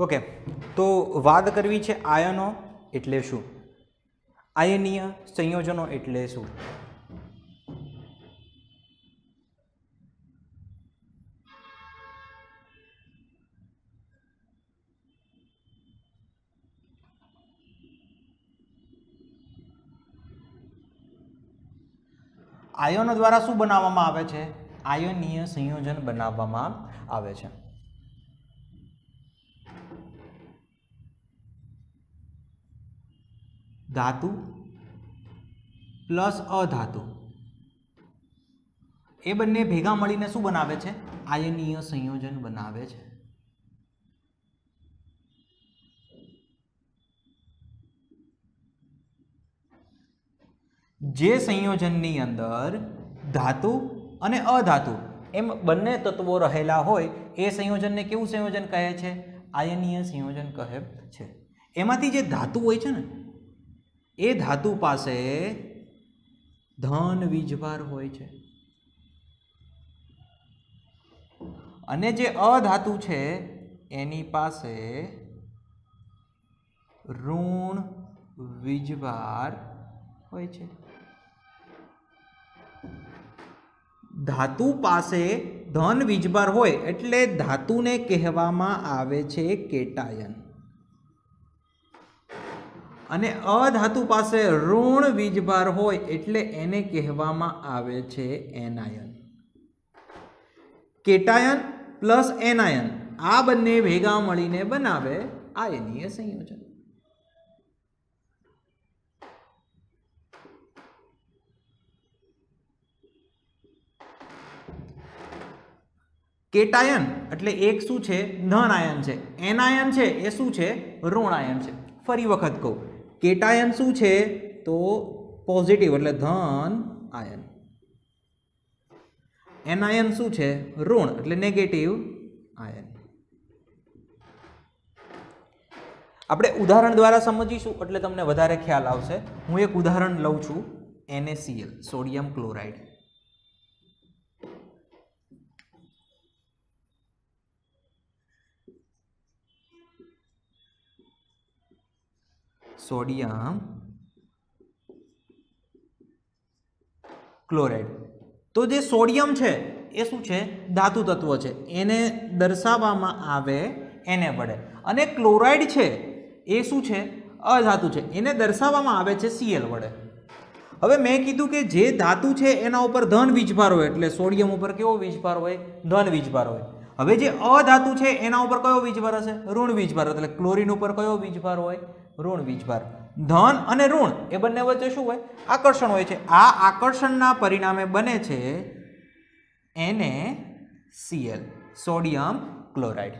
Okay, तो वाद करवी छे आयनो एटले शुं, आयनीय संयोजनो एटले शुं। आयनो द्वारा शुं बनाववामां आवे छे? आयनीय संयोजन बनाववामां आवे छे। धातु प्लस अधातु ए बंने भेगा मळीने शुं बनावे छे? आयनीय संयोजन बनावे छे। जे संयोजननी अंदर धातु अने अधातु एम बंने तत्वो रहेला होय ए संयोजनने केवुं संयोजन कहे छे? आयनीय संयोजन कहे छे। एमांथी जे धातु होय छे ने ए धातु पासे धन वीजभार होय छे अने जे अधातु छे एनी पासे ऋण वीजभार होय छे। धातु पासे धन वीजभार होय एटले धातुने कहेवामां आवे छे केटायन अने अधातु पासे ऋण वीजभार होय एटले एने कहेवामां आवे छे एनायन। केटायन प्लस एनायन आ बंने भेगा मळीने बनावे आयनीय संयोजन। केटायन एटले एक शुं छे? धन आयन छे। एनायन छे ए शुं छे? ऋण आयन छे। फरी वखत कहूं, केटायन शुं छे? तो पॉजिटिव एटले धन आयन। एनायन शुं छे? ऋण एटले नेगेटिव आयन। આપણે ઉદાહરણ દ્વારા સમજીશું એટલે તમને વધારે ખ્યાલ આવશે। હું એક ઉદાહરણ લઉં છું, NaCl sodium chloride. Sodium chloride. तो जे सोडियम छे ए शुं छे? धातु तत्व छे। एने दर्शाववामां आवे एने वडे अने क्लोराइड छे ए शुं छे? अधातु छे। एने दर्शाववामां आवे छे Cl वडे। हवे मैं कीधुं के जे धातु छे एना उपर धन वीजभार होय एटले सोडियम उपर केवो वीजभार होय? धन वीजभार होय। हवे जे अधातु छे एना उपर कयो वीजभार हशे? ऋण वीजभार। एटले क्लोरीन उपर कयो वीजभार होय? ऋण वीजभार। धन अने ऋण ए बंने वच्चे शुं होय? आकर्षण होय छे। आ आकर्षणना परिणामे बने छे NaCl सोडियम क्लोराइड।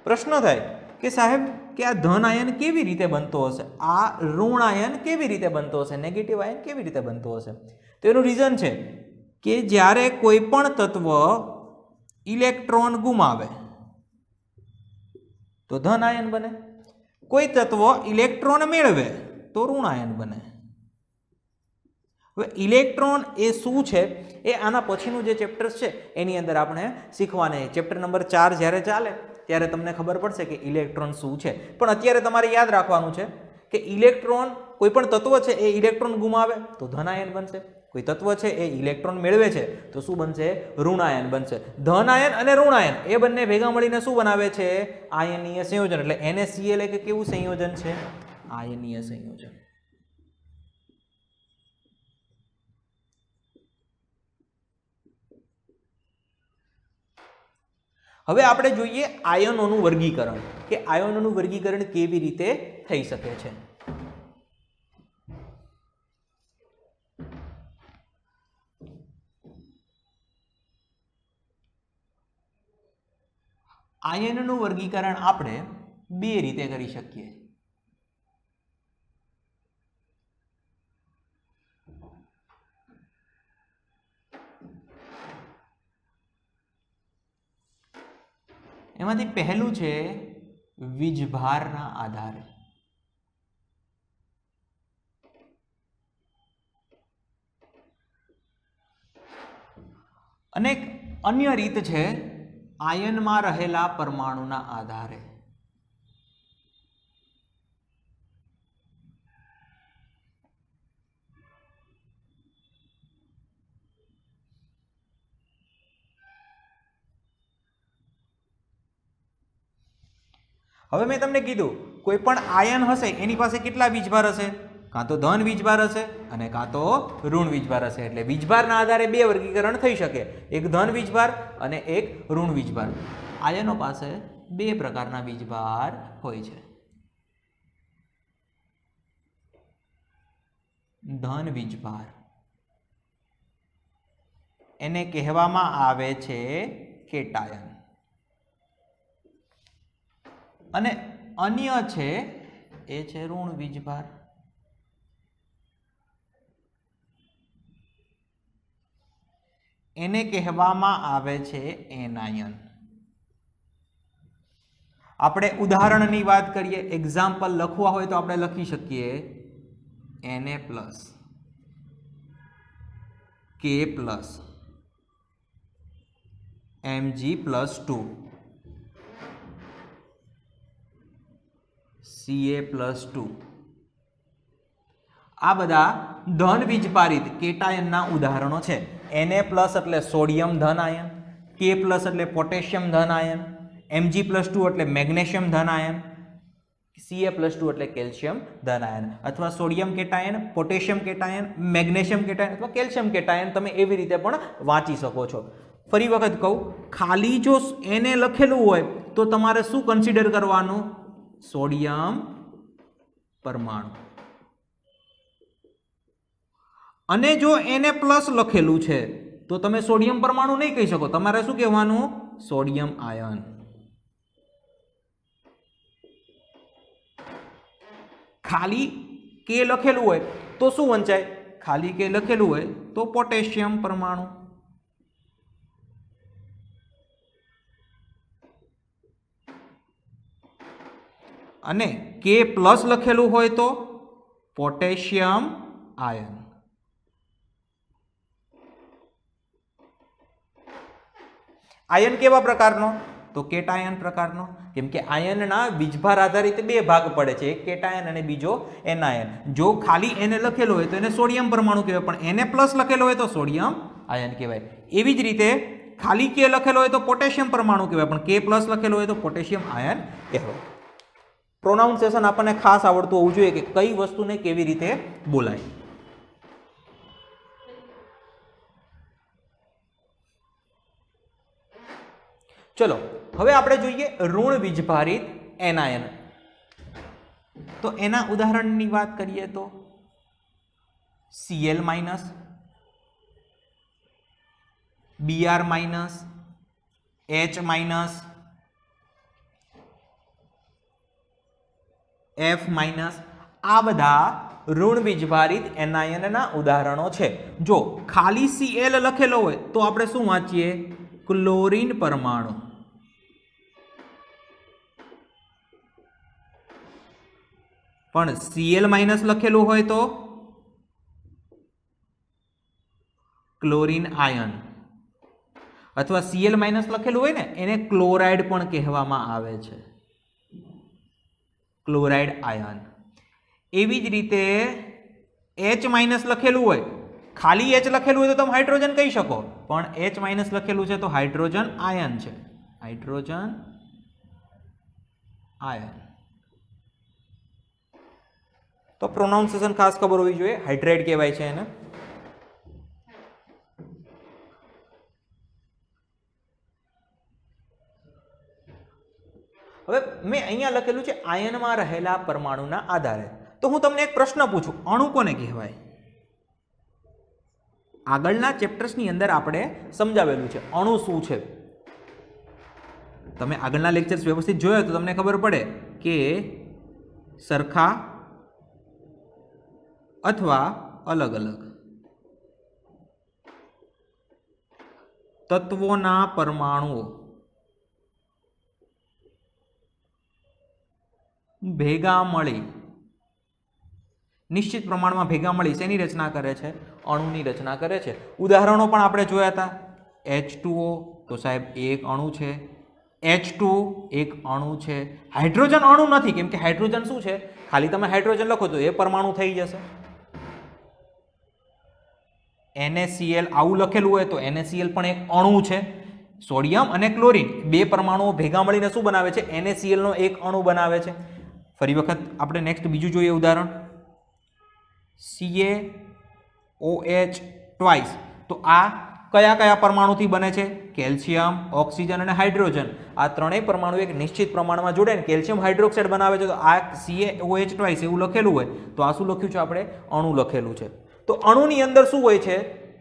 प्रश्न थाय के साहेब के आ धन आयन केवी रीते बनतो हशे? आ ऋण आयन केवी रीते बनतो हशे? नेगेटिव आयन केवी रीते बनतो हशे? तो एनुं रीजन छे के ज्यारे कोईपण तत्व इलेक्ट्रॉन गुमावे तो धन आयन बने, कोई तत्व इलेक्ट्रॉन मेळवे तो ऋण आयन बने। इलेक्ट्रॉन ए शुं छे ए आना पछीनुं जे चेप्टर्स छे एनी अंदर आपणे शीखवाना। चेप्टर नंबर 4 ज्यारे चाले त्यारे तमने खबर पड़शे के इलेक्ट्रॉन शुं छे। पण अत्यारे तमारे याद राखवानुं छे के इलेक्ट्रॉन कोईपण तत्व छे ए इलेक्ट्रॉन गुमावे तो धन आयन बनशे, कोई तत्व छे ए इलेक्ट्रॉन मेळवे छे तो शुं बनशे? ऋण आयन बनशे। धन आयन अने ऋण आयन ए बंने भेगा मळीने शुं बनावे छे? आयनीय संयोजन। एटले NaCl एक केवुं संयोजन छे? आयनीय संयोजन। હવે આપણે જોઈએ આયનોનું વર્ગીકરણ કે આયનોનું વર્ગીકરણ કેવી રીતે થઈ શકે છે। આયનોનું વર્ગીકરણ આપણે બે રીતે કરી શકીએ। एमांथी पहलू छे वीजभारना आधारे। अने अन्य रीत छे આયનમાં રહેલા પરમાણુના આધારે હવે મેં તમને કીધું કોઈ પણ આયન હશે એની પાસે કેટલા વીજભાર હશે, કાં તો ધન વીજભાર હશે અને કાં તો ઋણ વીજભાર હશે. એટલે વીજભારના આધારે બે વર્ગીકરણ થઈ શકે, એક ધન વીજભાર અને એક ઋણ વીજભાર. આયનો પાસે બે પ્રકારના વીજભાર હોય છે. ધન વીજભાર એને કહેવામાં આવે છે કેટાયન અને અન્ય છે એ છે ઋણ વીજભાર. એને કહેવામાં આવે છે એનાયન. આપણે ઉદાહરણની વાત કરીએ, એક્ઝામ્પલ લખવા હોય તો આપણે લખી શકીએ Na plus K plus Mg+2 Ca+2. આ બધા ધન વીજભારિત કેટાયનના ઉદાહરણો છે. Na+ એટલે સોડિયમ ધન આયન, K+ એટલે પોટેશિયમ ધન આયન, Mg+2 એટલે મેગ્નેશિયમ ધન આયન, Ca+2 એટલે કેલ્શિયમ ધન આયન. અથવા sodium cation, potassium cation, magnesium cation અથવા કેલ્શિયમ કેટાયન તમે એવી રીતે પણ વાંચી શકો છો. ફરી વખત કહું, ખાલી જો એને લખેલું હોય તો તમારે શું કન્સિડર કરવાનું? સોડિયમ પરમાણુ. અને જો Na પ્લસ લખેલું છે તો તમે સોડિયમ પરમાણુ નહીં કહી શકો, તમારે શું કહેવાનું? Sodium ion. ખાલી કે લખેલું હોય તો શું વંચાય? ખાલી કે લખેલું હોય તો પોટેશિયમ પરમાણુ. અને K+ લખેલું હોય તો પોટેશિયમ આયન. આયન કેવા પ્રકારનો? તો કેટાયન પ્રકારનો. કેમ કે આયનના વીજભાર આધારિત બે ભાગ પડે છે, એક કેટાયન અને બીજો એનાયન. જો ખાલી એને લખેલો હોય તો એને સોડિયમ પરમાણુ કહેવાય, પણ Na+ લખેલો હોય તો સોડિયમ આયન કહેવાય. એવી જ રીતે ખાલી K લખેલો હોય તો પોટેશિયમ પરમાણુ કહેવાય, પણ K+ લખેલો હોય તો પોટેશિયમ આયન કહેવાય. પ્રોનાઉન્સિએશન આપણને ખાસ આવડતું હોવું જોઈએ કે કઈ વસ્તુને કેવી રીતે બોલાય. ચલો હવે આપણે જોઈએ ઋણ વીજભારિત એનાયન. તો એના ઉદાહરણની વાત કરીએ તો Cl-, Br-, H-, F-, આ બધા ઋણ વીજભારિત એનાયનના ઉદાહરણો છે. જો ખાલી Cl લખેલો હોય તો આપણે શું વાંચીએ? ક્લોરીન પરમાણુ. પણ Cl- લખેલું હોય તો ક્લોરીન આયન. અથવા Cl- લખેલું હોય ને એને ક્લોરાઇડ પણ કહેવામાં આવે છે, ક્લોરાઇડ આયન. એવી જ રીતે H- લખેલું હોય, ખાલી H લખેલું હોય તો તમે હાઇડ્રોજન કહી શકો, પણ H- લખેલું છે તો હાઇડ્રોજન આયન છે, હાઇડ્રોજન આયન. તો પ્રોનાઉન્સિએશન ખાસ ખબર હોવી જોઈએ. હાઇડ્રેટ કહેવાય છે એને. હવે મેં અહીંયા લખેલું છે આયનમાં રહેલા પરમાણુના આધારે. તો હું તમને એક પ્રશ્ન પૂછું, અણુ કોને કહેવાય? આગળના ચેપ્ટર્સની અંદર આપણે સમજાવેલું છે અણુ શું છે. તમે આગળના લેક્ચર્સ વ્યવસ્થિત જોયો તો તમને ખબર પડે કે સરખા અથવા અલગ અલગ તત્વોના પરમાણુઓ ભેગા મળી નિશ્ચિત પ્રમાણમાં ભેગા મળી શેની રચના કરે છે? અણુની રચના કરે છે. ઉદાહરણો પણ આપણે જોયા હતા. H2O તો સાહેબ એક અણુ છે, H2 એક અણુ છે, હાઇડ્રોજન અણુ નથી, કેમ કે હાઇડ્રોજન શું છે, ખાલી તમે હાઇડ્રોજન લખો તો એ પરમાણુ થઈ જશે. NaCl આવું લખેલું હોય તો NaCl પણ એક અણુ છે. સોડિયમ અને ક્લોરીન બે પરમાણુઓ ભેગા મળીને શું બનાવે છે, NaCl નો એક અણુ બનાવે છે. ફરી વખત આપણે નેક્સ્ટ બીજું જોઈએ ઉદાહરણ, CaOH ટ્વાઇસ. તો આ કયા કયા પરમાણુથી બને છે, કેલ્શિયમ, ઓક્સિજન અને હાઇડ્રોજન. આ ત્રણેય પરમાણુ એક નિશ્ચિત પ્રમાણમાં જોડાઈને કેલ્શિયમ હાઇડ્રોક્સાઇડ બનાવે છે. તો આ CaOH ટ્વાઇસ એવું લખેલું હોય તો આ શું લખ્યું છે આપણે, અણુ લખેલું છે. તો અણુની અંદર શું હોય છે,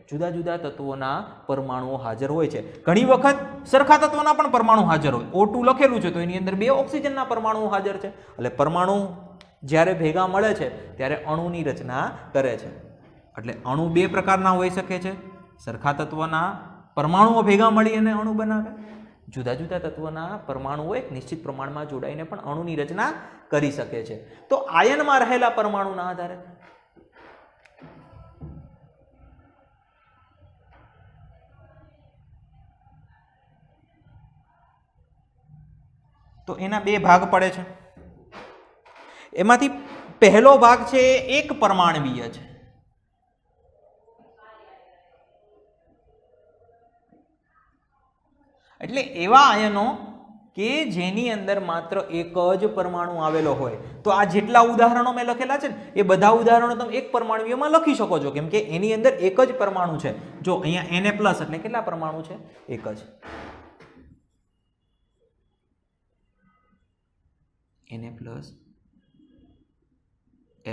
જુદા જુદા તત્વોના પરમાણુઓ હાજર હોય છે. ઘણી વખત સરખા તત્વના પણ પરમાણુ હાજર હોય. O2 લખેલું છે તો એની અંદર 2 ઓક્સિજનના પરમાણુ હાજર છે. એટલે પરમાણુ જ્યારે ભેગા મળે છે ત્યારે અણુની રચના કરે છે. એટલે અણુ બે પ્રકારના હોઈ શકે છે. સરખા તત્વના પરમાણુઓ ભેગા મળી અને અણુ બનાવે. જુદા જુદા તત્વના પરમાણુઓ એક નિશ્ચિત પ્રમાણમાં જોડાઈને પણ અણુની રચના કરી શકે છે. તો આયનમાં રહેલા પરમાણુના આધારે તો એના બે ભાગ પડે છે. એમાંથી પહેલો ભાગ છે એક પરમાણવીય છે. એટલે એવા આયનો કે જેની અંદર માત્ર એક જ પરમાણુ આવેલો હોય. તો આ જેટલા ઉદાહરણો મેં લખેલા છે ને એ બધા ઉદાહરણો તમે એક પરમાણુમાં લખી શકો છો, કેમ કે એની અંદર એક જ પરમાણુ છે. જો અહીંયા Na પ્લસ એટલે કેટલા પરમાણુ છે, એક જ. Na પ્લસ,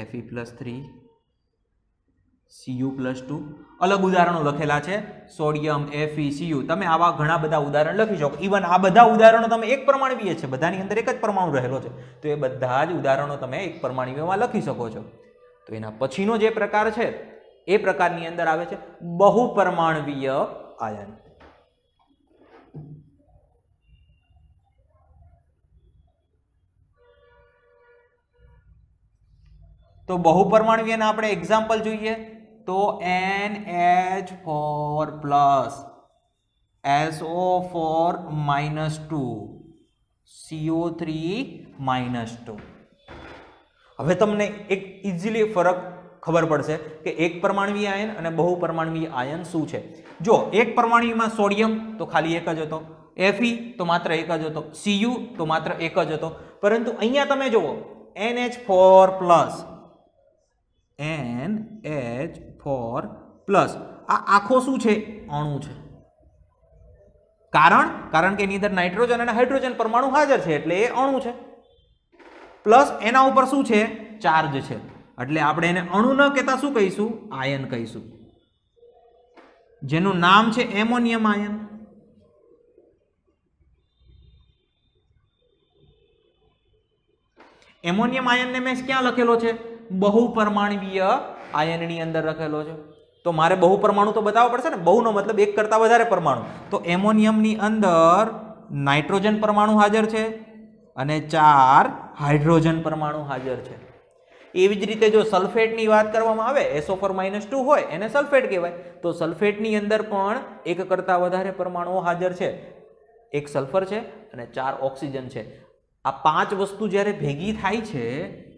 Fe+3, Cu+2 અલગ ઉદાહરણો લખેલા છે. સોડિયમ, Fe, Cu તમે આવા ઘણા બધા ઉદાહરણ લખી શકો. ઇવન આ બધા ઉદાહરણો તમે એક પરમાણવીય છે, બધાની અંદર એક જ પરમાણુ રહેલો છે, તો એ બધા જ ઉદાહરણો તમે એક પરમાણવીયમાં લખી શકો છો. તો એના પછીનો જે પ્રકાર છે એ પ્રકારની અંદર આવે છે બહુપરમાણવીય આયન. તો બહુપરમાણવીયના આપણે એક્ઝામ્પલ જોઈએ તો NH4+, SO4-2, CO3-2. હવે તમને એક ઇઝીલી ફરક ખબર પડશે કે એક પરમાણવીય આયન અને બહુપરમાણવીય આયન શું છે. જો એક પરમાણુમાં સોડિયમ તો ખાલી એક જ હતો, Fe તો માત્ર એક જ હતો, Cu તો માત્ર એક જ હતો. પરંતુ અહીંયા તમે જુઓ NH4+, NH4+, આ આખો શું છે, અણુ છે. કારણ કે એની અંદર નાઇટ્રોજન અને હાઇડ્રોજન પરમાણુ હાજર છે એટલે એ અણુ છે. પ્લસ એના ઉપર શું છે, ચાર્જ છે. એટલે આપણે એને અણુ ન કહેતા શું કહીશું, આયન કહીશું, જેનું નામ છે એમોનિયમ આયન. એમોનિયમ આયનને મેં ક્યાં લખેલો છે, બહુપરમાણવીય આયનની અંદર લખેલો છે. તો મારે બહુપરમાણુ તો બતાવવો પડશે ને. બહુનો મતલબ એક કરતા વધારે પરમાણુ. તો એમોનિયમની અંદર નાઇટ્રોજન પરમાણુ હાજર છે અને 4 હાઇડ્રોજન પરમાણુ હાજર છે. એવી જ રીતે જો સલ્ફેટની વાત કરવામાં આવે, SO4-2 હોય એને સલ્ફેટ કહેવાય. તો સલ્ફેટની અંદર પણ એક કરતા વધારે પરમાણુઓ હાજર છે. એક સલ્ફર છે અને 4 ઓક્સિજન છે. આ 5 વસ્તુ જ્યારે ભેગી થાય છે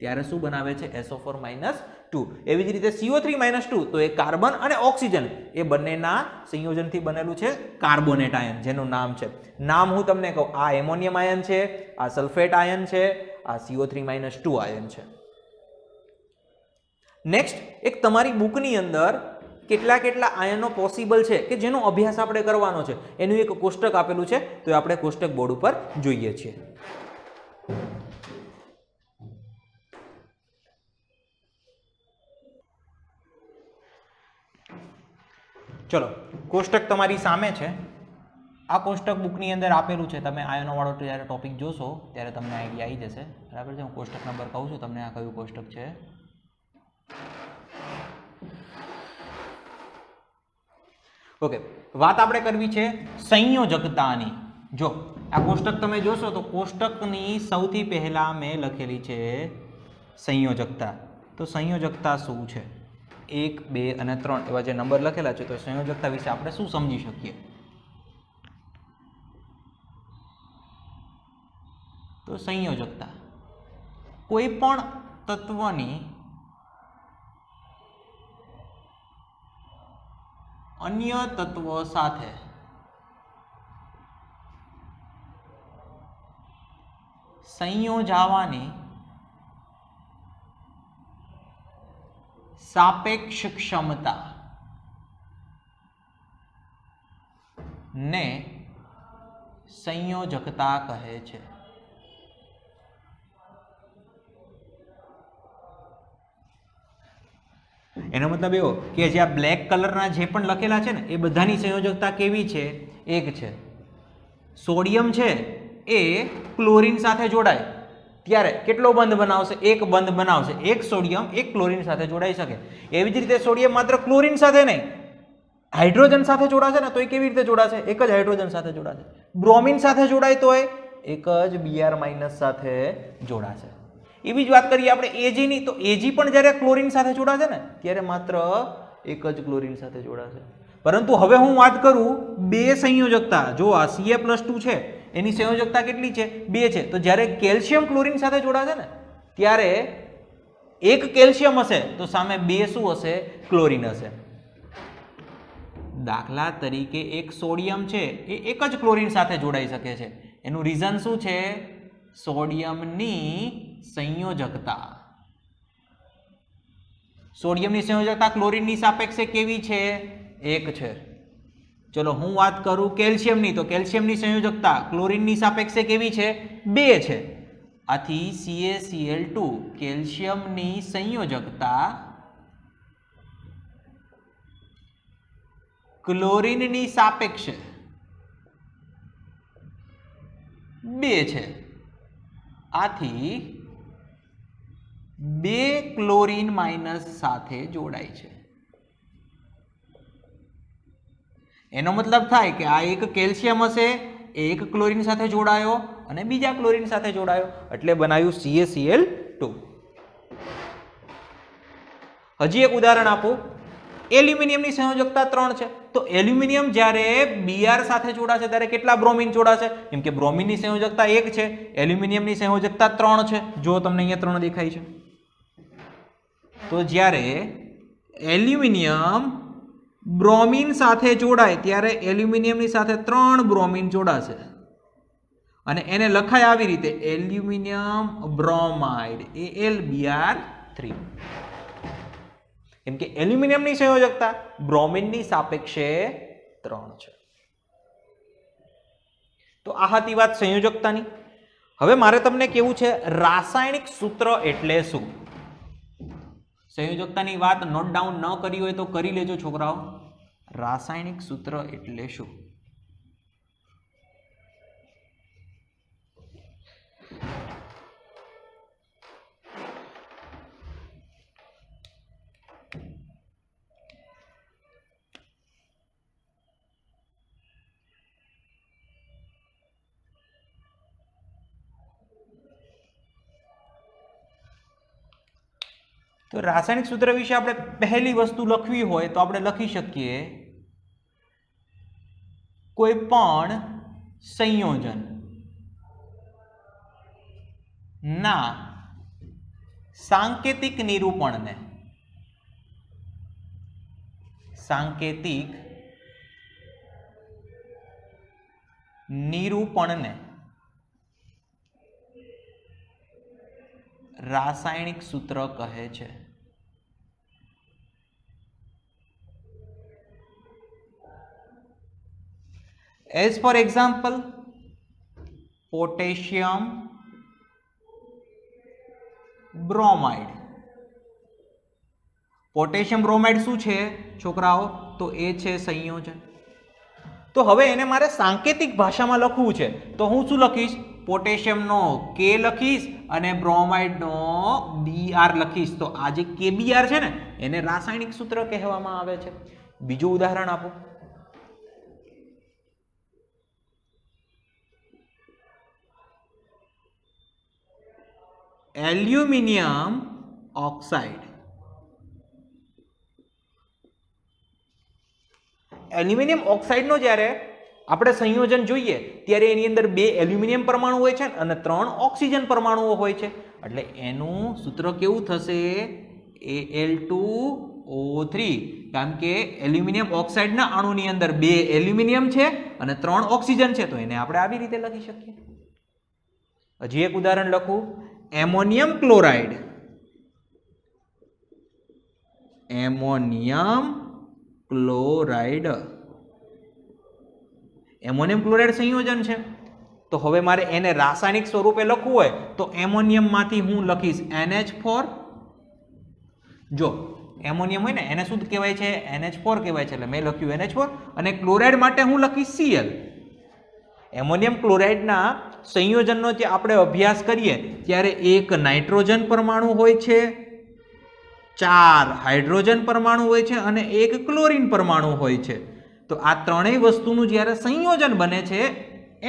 ત્યારે શું બનાવે છે, SO4-2. એવી જ રીતે CO3-2 તો એ કાર્બન અને ઓક્સિજન એ બંનેના સંયોજનથી બનેલું છે કાર્બોનેટ આયન, જેનું નામ છે. નામ હું તમને કહું, આ એમોનિયમ આયન છે, આ સલ્ફેટ આયન છે, આ CO3-2 આયન છે. નેક્સ્ટ, એક તમારી બુકની અંદર કેટલા આયનો પોસિબલ છે કે જેનો અભ્યાસ આપણે કરવાનો છે એનું એક કોષ્ટક આપેલું છે. તો આપણે કોષ્ટક બોર્ડ ઉપર જોઈએ છીએ. ચલો, કોષ્ટક તમારી સામે છે. આ કોષ્ટક બુકની અંદર આપેલું છે. તમે આયનો વાળો જ્યારે ટોપિક જોશો ત્યારે તમને આઈડિયા આવી જશે. બરાબર છે. હું કોષ્ટક નંબર કહું છું તમને, આ કયું કોષ્ટક છે. ઓકે, વાત આપણે કરવી છે સંયોજકતાની. જો આ કોષ્ટક તમે જોશો તો કોષ્ટકની સૌથી પહેલા મેં લખેલી છે સંયોજકતા. તો સંયોજકતા શું છે, 1, 2 અને 3 એવા જે નંબર લખેલા છે. તો સંયોજકતા વિશે આપણે શું સમજી શકીએ. તો સંયોજકતા કોઈ પણ તત્વની અન્ય તત્વ સાથે સંયોજાવાની સાપેક્ષ ક્ષમતા ને સંયોજકતા કહે છે. એનો મતલબ એવો કે જે આ બ્લેક કલરના જે પણ લખેલા છે ને એ બધાની સંયોજકતા કેવી છે? એક છે. સોડિયમ છે એ ક્લોરીન સાથે જોડાય ત્યારે કેટલો બંધ બનાવશે? એક બંધ બનાવશે. એક સોડિયમ એક ક્લોરીન સાથે જોડાઈ શકે. એવી જ રીતે સોડિયમ માત્ર ક્લોરીન સાથે નહીં, હાઇડ્રોજન સાથે જોડાશે ને તો એ કેવી રીતે જોડાશે? એક જ હાઇડ્રોજન સાથે જોડાશે. બ્રોમિન સાથે જોડાય તો એક જ Br- સાથે જોડાશે. એવી જ વાત કરીએ આપણે Ag ની, તો Ag પણ જ્યારે ક્લોરીન સાથે જોડાશે ને ત્યારે માત્ર એક જ ક્લોરીન સાથે જોડાશે. પરંતુ હવે હું વાત કરું બે સંયોજકતા. જો આ Ca+2 છે એની સંયોજકતા કેટલી છે? 2 છે. તો જ્યારે કેલ્શિયમ ક્લોરીન સાથે જોડાશે ને ત્યારે એક કેલ્શિયમ હશે તો સામે બે શું હશે? ક્લોરીન હશે. દાખલા તરીકે એક સોડિયમ છે એ એક જ ક્લોરીન સાથે જોડાઈ શકે છે. એનું રીઝન શું છે? સોડિયમની સંયોજકતા. સોડિયમની સંયોજકતા ક્લોરીનની સાપેક્ષે કેવી છે? 1 છે. ચલો હું વાત કરું કેલ્શિયમની, તો કેલ્શિયમની સંયોજકતા ક્લોરીનની સાપેક્ષે કેવી છે? 2 છે. આથી CaCl2 કેલ્શિયમની સંયોજકતા ક્લોરીનની સાપેક્ષે 2 છે. આથી 2 ક્લોરીન માઇનસ સાથે જોડાય છે. એનો મતલબ થાય કે આ એક કેલ્શિયમ હશે, એક ક્લોરીન સાથે જોડાયો અને બીજા ક્લોરીન સાથે જોડાયો એટલે બનાવ્યું CaCl2. હજી એક ઉદાહરણ આપું. એલ્યુમિનિયમની સંયોજકતા 3 છે. તો એલ્યુમિનિયમ જ્યારે Br સાથે જોડાશે ત્યારે કેટલા બ્રોમિન જોડાશે? કેમ કે બ્રોમિનની સંયોજકતા 1 છે, એલ્યુમિનિયમની સંયોજકતા 3 છે. જો તમને અહીંયા 3 દેખાય છે. તો જ્યારે એલ્યુમિનિયમ બ્રોમિન સાથે જોડાય ત્યારે એલ્યુમિનિયમની સાથે 3 બ્રોમિન જોડાશે અને એને લખાય આવી રીતે એલ્યુમિનિયમ બ્રોમાઇડ AlBr3. કેમ કે એલ્યુમિનિયમની સંયોજકતા બ્રોમિનની સાપેક્ષે 3 છે. તો આ હતી વાત સંયોજકતાની. હવે મારે તમને કેવું છે રાસાયણિક સૂત્ર એટલે શું? સંયોજકતાની વાત નોટ ડાઉન ન કરી હોય તો કરી લેજો છોકરાઓ. રાસાયણિક સૂત્ર એટલે શું? તો રાસાયણિક સૂત્ર વિશે આપણે પહેલી વસ્તુ લખવી હોય તો આપણે લખી શકીએ કોઈ પણ સંયોજન ના સાંકેતિક નિરૂપણને રાસાયણિક સૂત્ર કહે છે. As for example, potassium bromide. Potassium bromide શું છે છોકરાઓ? તો એ છે સંયોજન. તો હવે એને મારે સાંકેતિક ભાષામાં લખવું છે તો હું શું લખીશ? પોટેશિયમનો K લખીશ અને બ્રોમાઇડનો Br લખીશ. તો આ જે KBr છે ને એને રાસાયણિક સૂત્ર કહેવામાં આવે છે. બીજું ઉદાહરણ આપો. Aluminium oxide. એલ્યુમિનિયમ ઓક્સાઇડનો જ્યારે આપણે સંયોજન જોઈએ ત્યારે એની અંદર 2 એલ્યુમિનિયમ પરમાણુ હોય છે અને 3 ઓક્સિજન પરમાણુઓ હોય છે, એટલે એનું સૂત્ર કેવું થશે? Al2O3, કારણ કે એલ્યુમિનિયમ ઓક્સાઇડના અણુની અંદર 2 એલ્યુમિનિયમ છે અને 3 ઓક્સિજન છે, તો એને આપણે આવી રીતે લખી શકીએ. હજી એક ઉદાહરણ લખું. એમોનિયમ ક્લોરાઇડ, એમોનિયમ ક્લોરાઇડ સંયોજન છે. તો હવે મારે એને રાસાયણિક સ્વરૂપે લખવું હોય તો એમોનિયમમાંથી હું લખીશ NH4. જો એમોનિયમ હોય ને એને શું કહેવાય છે? NH4 કહેવાય છે, એટલે મેં લખ્યું NH4. અને ક્લોરાઇડ માટે હું લખીશ Cl. એમોનિયમ ક્લોરાઇડના સંયોજનનો જે આપણે અભ્યાસ કરીએ ત્યારે એક નાઇટ્રોજન પરમાણુ હોય છે, 4 હાઇડ્રોજન પરમાણુ હોય છે અને એક ક્લોરીન પરમાણુ હોય છે. તો આ ત્રણેય વસ્તુનું જ્યારે સંયોજન બને છે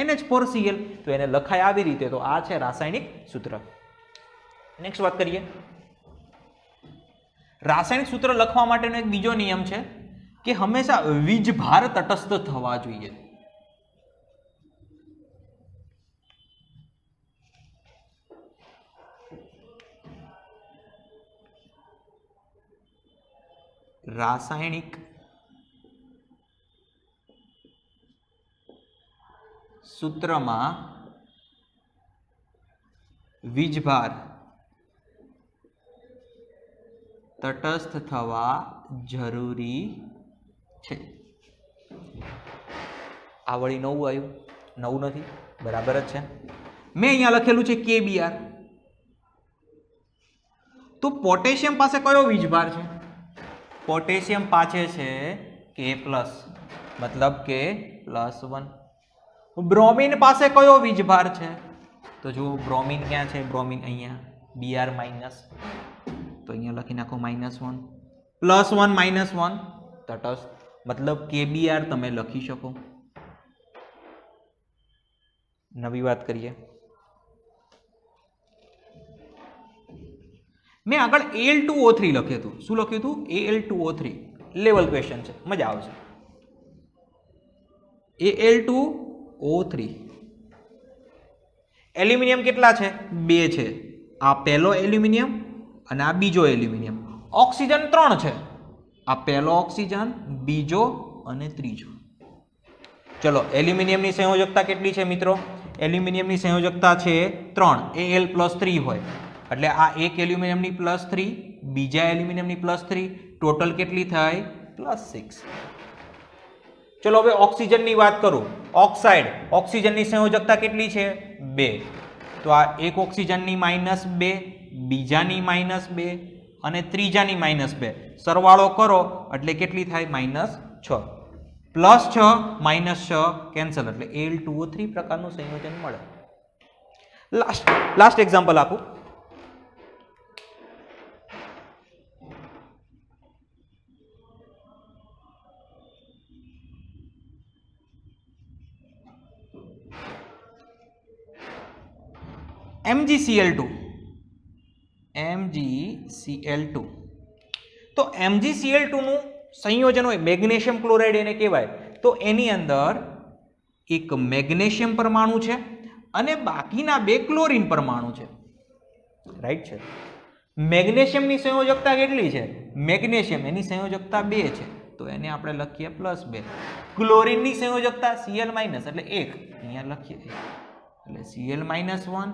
NH4Cl, તો એને લખાય આવી રીતે. તો આ છે રાસાયણિક સૂત્ર. નેક્સ્ટ વાત કરીએ. રાસાયણિક સૂત્ર લખવા માટેનો એક બીજો નિયમ છે કે હંમેશા વીજભાર તટસ્થ થવા જોઈએ. રાસાયણિક સૂત્રમાં વીજભાર તટસ્થ થવા જરૂરી છે. આ વળી નવું આવ્યું? નવું નથી, બરાબર જ છે. મેં અહીંયા લખેલું છે KBr. તો પોટેશિયમ પાસે કયો વીજભાર છે? પોટેશિયમ પાસે છે K+, મતલબ કે +1. બ્રોમિન પાસે કયો વીજભાર છે? તો જો બ્રોમિન ક્યાં છે? બ્રોમિન અહીંયા Br-, તો અહીંયા લખી નાખો -1. +1 -1 તટસ્થ, મતલબ KBr તમે લખી શકો. નવી વાત કરીએ. મેં આગળ Al2O3 લખ્યું હતું. શું લખ્યું હતું? Al2O3. લેવલ ક્વેશ્ચન છે, મજા આવશે. Al2O3. એલ્યુમિનિયમ કેટલા છે? 2 છે. આ પહેલો એલ્યુમિનિયમ અને આ બીજો એલ્યુમિનિયમ. ઓક્સિજન 3 છે. આ પહેલો ઓક્સિજન, બીજો અને ત્રીજો. ચલો, એલ્યુમિનિયમની સંયોજકતા કેટલી છે મિત્રો? એલ્યુમિનિયમની સંયોજકતા છે 3. Al+3 હોય એટલે આ એક એલ્યુમિનિયમની +3, બીજા એલ્યુમિનિયમની +3, ટોટલ કેટલી થાય? +6. ચલો હવે ઓક્સિજનની વાત કરું. ઓક્સાઇડ, ઓક્સિજનની સંયોજકતા કેટલી છે? 2. તો આ એક ઓક્સિજનની -2, બીજાની -2 અને ત્રીજાની -2. સરવાળો કરો એટલે કેટલી થાય? -6. +6 -6 કેન્સલ, એટલે Al2O3 પ્રકારનું સંયોજન મળે. લાસ્ટ એક્ઝામ્પલ આપું. MgCl2. તો MgCl2 નું સંયોજન હોય મેગ્નેશિયમ ક્લોરાઇડ એને કહેવાય. તો એની અંદર એક મેગ્નેશિયમ પરમાણુ છે અને બાકીના 2 ક્લોરીન પરમાણુ છે. રાઈટ છે. મેગ્નેશિયમની સંયોજકતા કેટલી છે? મેગ્નેશિયમ એની સંયોજકતા 2 છે, તો એને આપણે લખીએ +2. ક્લોરીનની સંયોજકતા Cl- એટલે 1, અહીંયા લખીએ એટલે Cl-1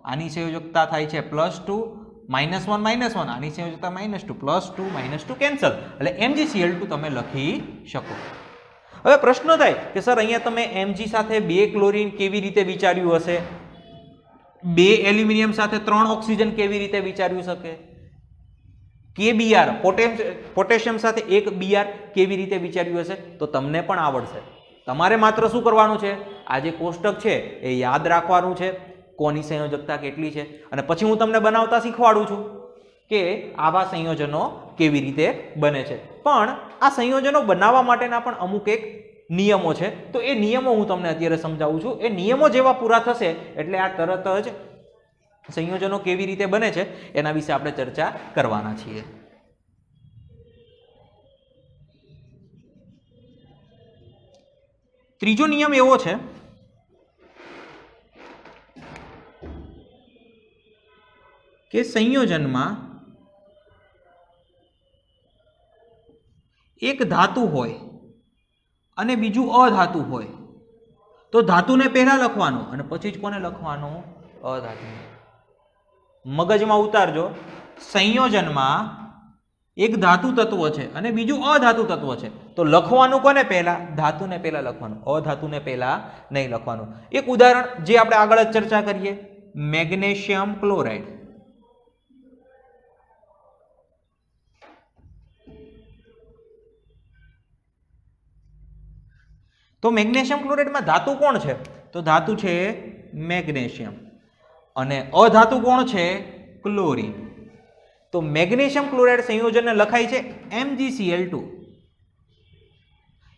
આની સંયોજકતા થાય છે +2, -1 આની સંયોજકતા -2, +2 કેન્સલ, એટલે MgCl2 તમે લખી શકો. હવે પ્રશ્ન થાય કે સર અહીંયા તમે Mg સાથે 2 ક્લોરીન કેવી રીતે વિચાર્યું હશે? 2 એલ્યુમિનિયમ સાથે 3 ઓક્સિજન કેવી રીતે વિચાર્યું શકે? KBr, પોટેશિયમ સાથે 1 Br કેવી રીતે વિચાર્યું હશે? તો તમને પણ આવડશે. તમારે માત્ર શું કરવાનું છે? આ જે કોષ્ટક છે એ યાદ રાખવાનું છે, કોની સંયોજકતા કેટલી છે, અને પછી હું તમને બનાવતા શીખવાડું છું કે આવા સંયોજનો કેવી રીતે બને છે. પણ આ સંયોજનો બનાવવા માટેના પણ અમુક એક નિયમો છે, તો એ નિયમો હું તમને અત્યારે સમજાવું છું. એ નિયમો જેવા પૂરા થશે એટલે આ તરત જ સંયોજનો કેવી રીતે બને છે એના વિશે આપણે ચર્ચા કરવાના છીએ. ત્રીજો નિયમ એવો છે કે સંયોજનમાં એક ધાતુ હોય અને બીજું અધાતુ હોય તો ધાતુને પહેલા લખવાનું અને પછી જ કોને લખવાનું? અધાતુને. મગજમાં ઉતારજો. સંયોજનમાં એક ધાતુ તત્વ છે અને બીજું અધાતુ તત્વ છે તો લખવાનું કોને પહેલા? ધાતુને પહેલા લખવાનું, અધાતુને પહેલા નહીં લખવાનું. એક ઉદાહરણ જે આપણે આગળ જ ચર્ચા કરીએ, મેગ્નેશિયમ ક્લોરાઇડ. તો મેગ્નેશિયમ ક્લોરાઇડમાં ધાતુ કોણ છે? તો ધાતુ છે મેગ્નેશિયમ અને અધાતુ કોણ છે? ક્લોરીન. તો મેગ્નેશિયમ ક્લોરાઇડ સંયોજનને લખાય છે MgCl2.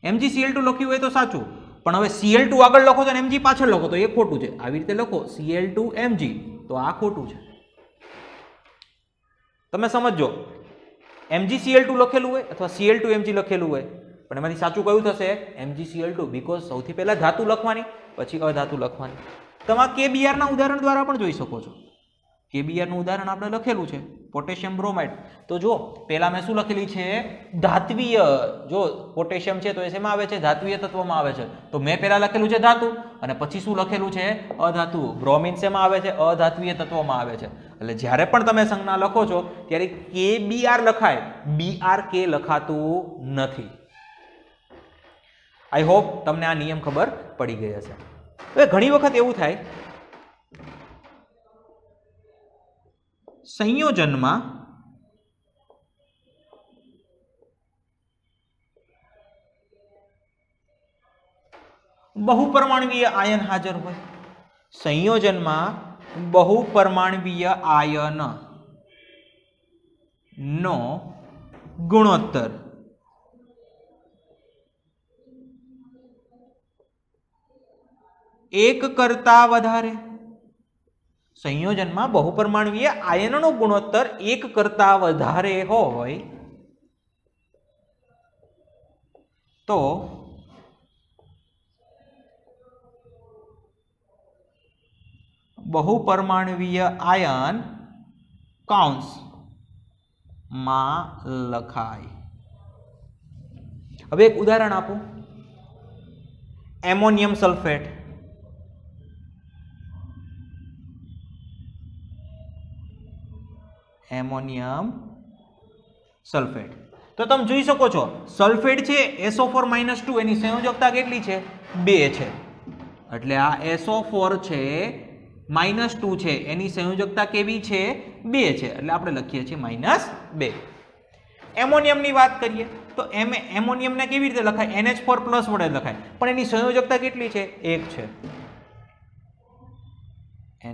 MgCl2 લખ્યું હોય તો સાચું, પણ હવે Cl2 આગળ લખો તો Mg પાછળ લખો તો એ ખોટું છે. આવી રીતે લખો Cl2Mg તો આ ખોટું છે. તમે સમજો, MgCl2 લખેલું હોય અથવા Cl2Mg લખેલું હોય, પણ એમાંથી સાચું કયું થશે? MgCl2, બીકોઝ સૌથી પહેલા ધાતુ લખવાની પછી અધાતુ લખવાની. તમે KBr ના ઉદાહરણ દ્વારા પણ જોઈ શકો છો. KBr નું ઉદાહરણ આપણે લખેલું છે પોટેશિયમ બ્રોમાઇડ. તો જો પહેલા મેં શું લખેલી છે? ધાત્વીય. જો પોટેશિયમ છે તો એ શેમાં આવે છે? ધાત્વીય તત્વમાં આવે છે. તો મેં પહેલા લખેલું છે ધાતુ અને પછી શું લખેલું છે? અધાતુ. બ્રોમિન શેમાં આવે છે? અધાત્વીય તત્વમાં આવે છે. એટલે જ્યારે પણ તમે સંજ્ઞા લખો છો ત્યારે KBr લખાય, BRK લખાતું નથી. આઈ હોપ તમને આ નિયમ ખબર પડી ગઈ હશે. હવે ઘણી વખત એવું થાય, સંયોજનમાં બહુપરમાણવીય આયન હાજર હોય. સંયોજનમાં બહુપરમાણવીય આયન નો ગુણોત્તર એક કરતા વધારે. સંયોજનમાં બહુપરમાણવીય આયનનો ગુણોત્તર એક કરતા વધારે હોય તો બહુપરમાણવીય આયન કૌંસમાં લખાય. હવે એક ઉદાહરણ આપું. Ammonium sulphate. Ammonium sulphate. તો તમે જોઈ શકો છો સલ્ફેટ છે SO4-2, એની સંયોજકતા કેટલી છે? 2 છે. એટલે આ SO4 છે -2 છે, એની સંયોજકતા કેવી છે? 2 છે. એટલે આપણે લખીએ છીએ -2. એમોનિયમની વાત કરીએ તો એમોનિયમને કેવી રીતે લખાય? NH4+ વડે લખાય, પણ એની સંયોજકતા કેટલી છે? 1 છે.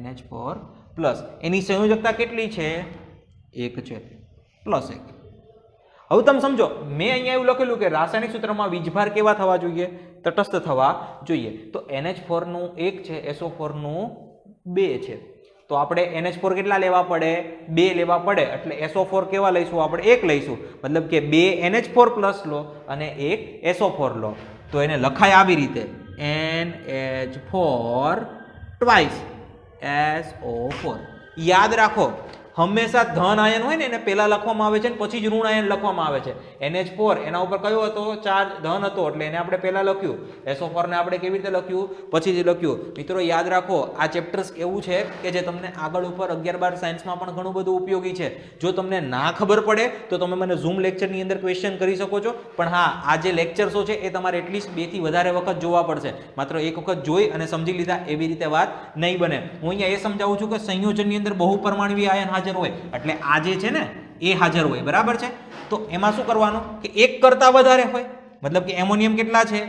NH4+. એની સંયોજકતા કેટલી છે? 1 છે, +1. હવે તમે સમજો, મેં અહીંયા એવું લખેલું કે રાસાયણિક સૂત્રમાં વીજભાર કેવા થવા જોઈએ? તટસ્થ થવા જોઈએ. તો NH4 નું 1 છે, SO4 નું 2 છે. તો આપણે NH4 કેટલા લેવા પડે? 2 લેવા પડે. એટલે SO4 કેવા લઈશું? આપણે 1 લઈશું. મતલબ કે 2 NH4+ લો અને 1 SO4 લો. તો એને લખાય આવી રીતે NH4 twice SO4. યાદ રાખો, હંમેશા ધન આયન હોય ને એને પહેલા લખવામાં આવે છે અને પછી જ ઋણ આયન લખવામાં આવે છે. NH4 એના ઉપર કયો હતો? ચાર્જ ધન હતો, એટલે એને આપણે પહેલા લખ્યું. SO4 ને આપણે કેવી રીતે લખ્યું? પછી જ લખ્યું. મિત્રો યાદ રાખો, આ ચેપ્ટર્સ એવું છે કે જે તમને આગળ ઉપર 11-12 સાયન્સમાં પણ ઘણું બધું ઉપયોગી છે. જો તમને ના ખબર પડે તો તમે મને ઝૂમ લેક્ચરની અંદર ક્વેશ્ચન કરી શકો છો, પણ હા, આ જે લેક્ચર્સો છે એ તમારે એટલીસ્ટ 2 થી વધારે વખત જોવા પડશે. માત્ર એક વખત જોઈ અને સમજી લીધા એવી રીતે વાત નહીં બને. હું અહીંયા એ સમજાવું છું કે સંયોજનની અંદર બહુપરમાણવીય આયન હાજર હોય, એટલે આ જે છે ને એ હાજર હોય. બરાબર છે? તો એમાં શું કરવાનું કે 1 કરતા વધારે હોય. મતલબ કે એમોનિયમ કેટલા છે?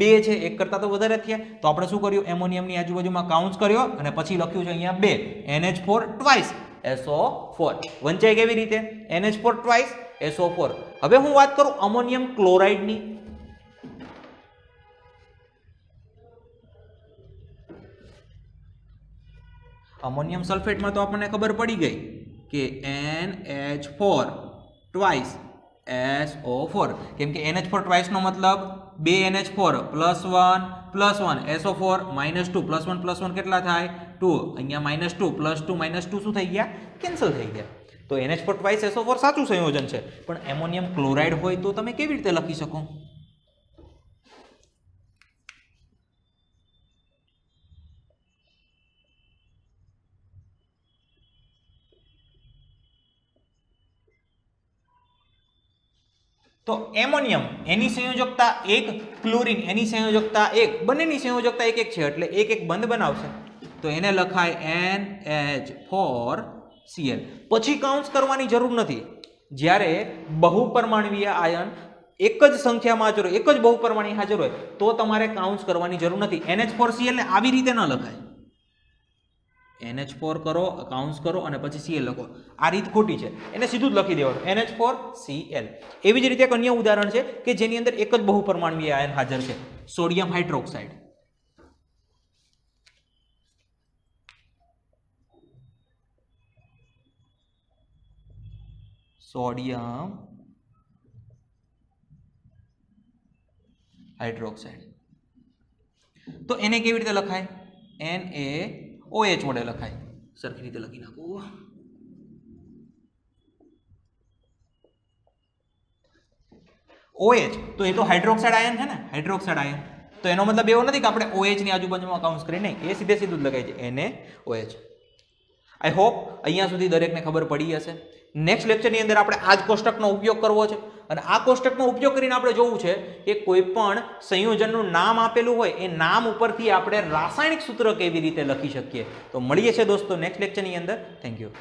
2 છે. 1 કરતા તો વધારે થયા. તો આપણે શું કર્યું? એમોનિયમની આજુબાજુમાં કાઉન્સ કર્યો અને પછી લખ્યું છે અહીંયા 2 NH4 twice SO4. વંચાય કેવી રીતે? NH4 twice SO4. હવે હું વાત કરું અમોનિયમ ક્લોરાઇડની. અમોનિયમ સલ્ફેટમાં તો આપણને ખબર પડી ગઈ કે NH4 twice SO4. કેમ કે NH4 twice નો મતલબ 2 NH4 +1 +1 SO4 -2 +1 કેટલા થાય 2 અહીંયા -2 +2 શું થઈ ગયા કેન્સલ થઈ ગયા તો NH4 ટ્વાઇસ SO4 સાચું સંયોજન છે પણ એમોનિયમ ક્લોરાઇડ હોય તો તમે કેવી રીતે લખી શકો તો એમોનિયમ એની સંયોજકતા 1 ક્લોરીન એની સંયોજકતા 1 બંનેની સંયોજકતા 1 1 છે એટલે 1 1 બંધ બનાવશે તો એને લખાય NH4Cl પછી કાઉન્ટ્સ કરવાની જરૂર નથી જ્યારે બહુપરમાણવીય આયન એક જ સંખ્યામાં હાજર હોય એક જ બહુપરમાણી હાજર હોય તો તમારે કાઉન્ટ્સ કરવાની જરૂર નથી NH4Cl ને આવી રીતે ન લખાય NH4 કરો કાઉન્ટ્સ કરો અને પછી Cl લખો આ રીત ખોટી છે એને સીધું જ લખી દેવાનું NH4Cl એવી જ રીતે એક અન્ય ઉદાહરણ છે કે જેની અંદર એક જ બહુપરમાણવીય આયન હાજર છે સોડિયમ હાઇડ્રોક્સાઇડ સોડિયમ હાઇડ્રોક્સાઇડ તો એને કેવી રીતે લખાય NaOH વડે લખાય સરખી રીતે લખી નાખું OH તો એ તો હાઇડ્રોક્સાઇડ આયન છે ને હાઇડ્રોક્સાઇડ આયન તો એનો મતલબ એવો નથી કે આપણે OH ની આજુબાજુમાં કાઉન્ટ કરીએ નહીં એ સીધે સીધું જ લખાય છે NaOH આઈ હોપ અહીંયા સુધી દરેકને ખબર પડી હશે નેક્સ્ટ લેક્ચરની અંદર આપણે આ જ કોષ્ટકનો ઉપયોગ કરવો છે અને આ કોષ્ટકનો ઉપયોગ કરીને આપણે જોવું છે કે કોઈ પણ સંયોજનનું નામ આપેલું હોય એ નામ ઉપરથી આપણે રાસાયણિક સૂત્ર કેવી રીતે લખી શકીએ તો મળીએ છીએ દોસ્તો નેક્સ્ટ લેક્ચરની અંદર થેન્ક યુ